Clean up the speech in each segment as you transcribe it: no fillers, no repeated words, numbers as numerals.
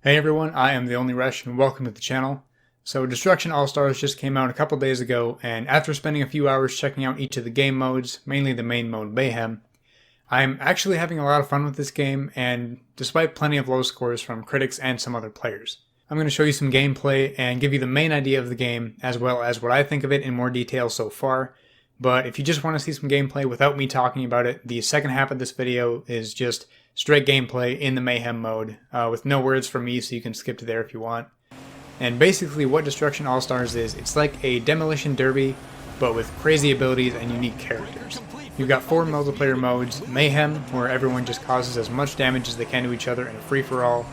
Hey everyone, I am the only Resh and welcome to the channel. So Destruction AllStars just came out a couple days ago, and after spending a few hours checking out each of the game modes, mainly the main mode Mayhem, I'm actually having a lot of fun with this game, and despite plenty of low scores from critics and some other players. I'm going to show you some gameplay and give you the main idea of the game, as well as what I think of it in more detail so far. But if you just want to see some gameplay without me talking about it, the second half of this video is just straight gameplay in the Mayhem mode, with no words from me, so you can skip to there if you want. And basically what Destruction AllStars is, it's like a demolition derby, but with crazy abilities and unique characters. You've got 4 multiplayer modes: Mayhem, where everyone just causes as much damage as they can to each other in a free-for-all,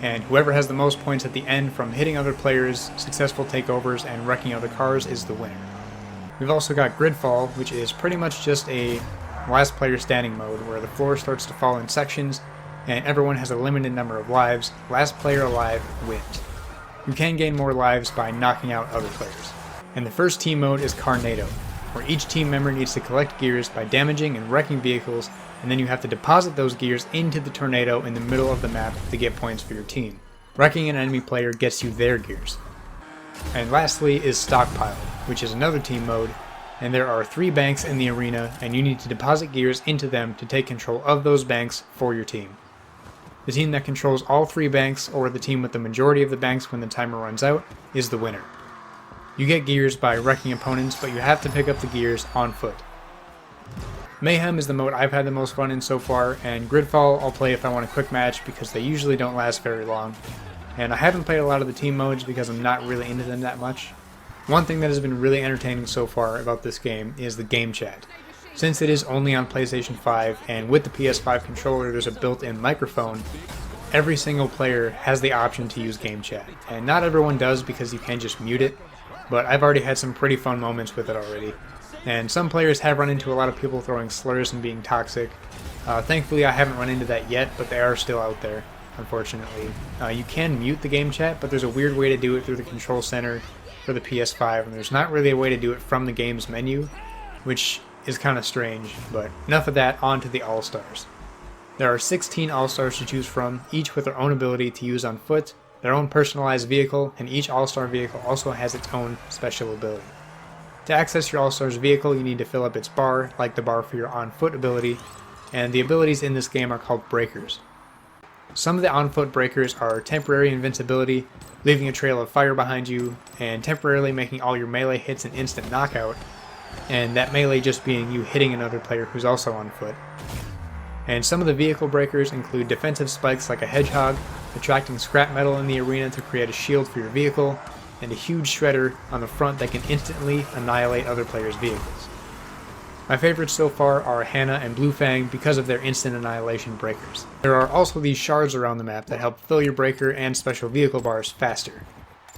and whoever has the most points at the end from hitting other players, successful takeovers, and wrecking other cars is the winner. We've also got Gridfall, which is pretty much just a last player standing mode where the floor starts to fall in sections and everyone has a limited number of lives. Last player alive wins. You can gain more lives by knocking out other players. And the first team mode is Tornado, where each team member needs to collect gears by damaging and wrecking vehicles, and then you have to deposit those gears into the tornado in the middle of the map to get points for your team. Wrecking an enemy player gets you their gears. And lastly is Stockpile, which is another team mode, and there are 3 banks in the arena, and you need to deposit gears into them to take control of those banks for your team. The team that controls all 3 banks, or the team with the majority of the banks when the timer runs out, is the winner. You get gears by wrecking opponents, but you have to pick up the gears on foot. Mayhem is the mode I've had the most fun in so far, and Gridfall I'll play if I want a quick match because they usually don't last very long. And I haven't played a lot of the team modes because I'm not really into them that much. One thing that has been really entertaining so far about this game is the game chat. Since it is only on PlayStation 5 and with the PS5 controller there's a built-in microphone, every single player has the option to use game chat. And not everyone does because you can just mute it, but I've already had some pretty fun moments with it already. And some players have run into a lot of people throwing slurs and being toxic. Thankfully I haven't run into that yet, but they are still out there, unfortunately. You can mute the game chat, but there's a weird way to do it through the control center for the PS5, and there's not really a way to do it from the game's menu, which is kind of strange, but enough of that, on to the All-Stars. There are 16 All-Stars to choose from, each with their own ability to use on foot, their own personalized vehicle, and each All-Star vehicle also has its own special ability. To access your All-Star's vehicle, you need to fill up its bar, like the bar for your on-foot ability, and the abilities in this game are called breakers. Some of the on-foot breakers are temporary invincibility, leaving a trail of fire behind you, and temporarily making all your melee hits an instant knockout, and that melee just being you hitting another player who's also on foot. And some of the vehicle breakers include defensive spikes like a hedgehog, attracting scrap metal in the arena to create a shield for your vehicle, and a huge shredder on the front that can instantly annihilate other players' vehicles. My favorites so far are Hannah and Blue Fang because of their instant annihilation breakers. There are also these shards around the map that help fill your breaker and special vehicle bars faster.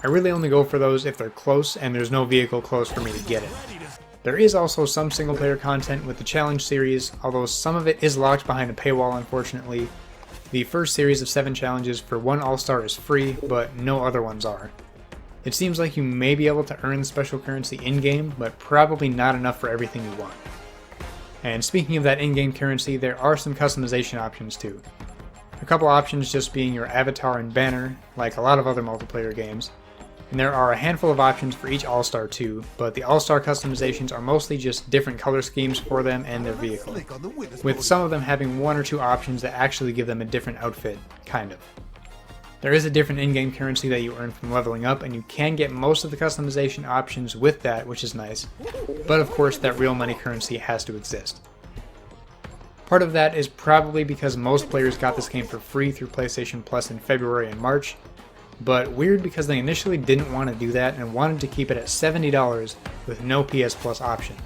I really only go for those if they're close and there's no vehicle close for me to get it. There is also some single player content with the challenge series, although some of it is locked behind a paywall unfortunately. The first series of 7 challenges for one All-Star is free, but no other ones are. It seems like you may be able to earn special currency in-game, but probably not enough for everything you want. And speaking of that in-game currency, there are some customization options too. A couple options just being your avatar and banner, like a lot of other multiplayer games. And there are a handful of options for each All-Star too, but the All-Star customizations are mostly just different color schemes for them and their vehicle, with some of them having 1 or 2 options that actually give them a different outfit, kind of. There is a different in-game currency that you earn from leveling up, and you can get most of the customization options with that, which is nice. But of course, that real money currency has to exist. Part of that is probably because most players got this game for free through PlayStation Plus in February and March, but weird because they initially didn't want to do that and wanted to keep it at $70 with no PS Plus option.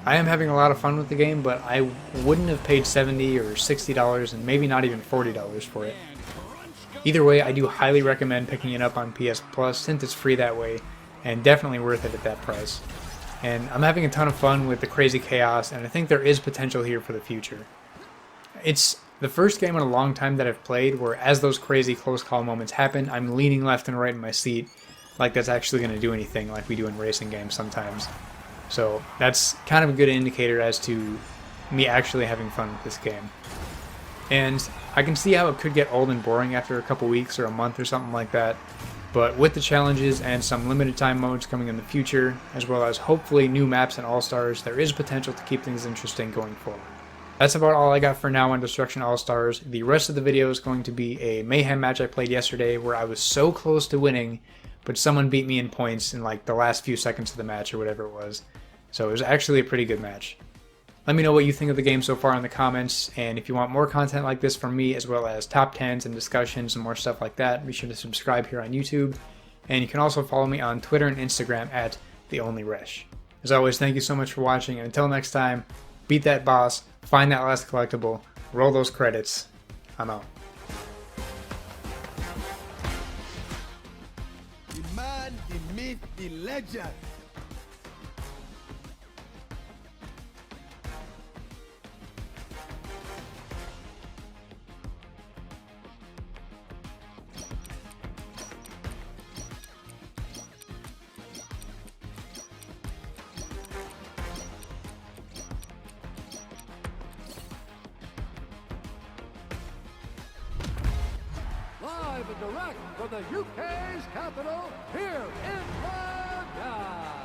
I am having a lot of fun with the game, but I wouldn't have paid $70 or $60 and maybe not even $40 for it. Either way, I do highly recommend picking it up on PS Plus since it's free that way, and definitely worth it at that price. And I'm having a ton of fun with the crazy chaos, and I think there is potential here for the future. It's the first game in a long time that I've played where as those crazy close call moments happen, I'm leaning left and right in my seat like that's actually going to do anything like we do in racing games sometimes. So that's kind of a good indicator as to me actually having fun with this game. And I can see how it could get old and boring after a couple weeks or a month or something like that. But with the challenges and some limited time modes coming in the future, as well as hopefully new maps and All-Stars, there is potential to keep things interesting going forward. That's about all I got for now on Destruction All-Stars. The rest of the video is going to be a Mayhem match I played yesterday where I was so close to winning, but someone beat me in points in like the last few seconds of the match or whatever it was. So it was actually a pretty good match. Let me know what you think of the game so far in the comments, and if you want more content like this from me, as well as top 10s and discussions and more stuff like that, be sure to subscribe here on YouTube, and you can also follow me on Twitter and Instagram at TheOnlyResh. As always, thank you so much for watching, and until next time, beat that boss, find that last collectible, roll those credits. I'm out. The man, the myth, the legend. Live and direct from the UK's capital, here in Wether.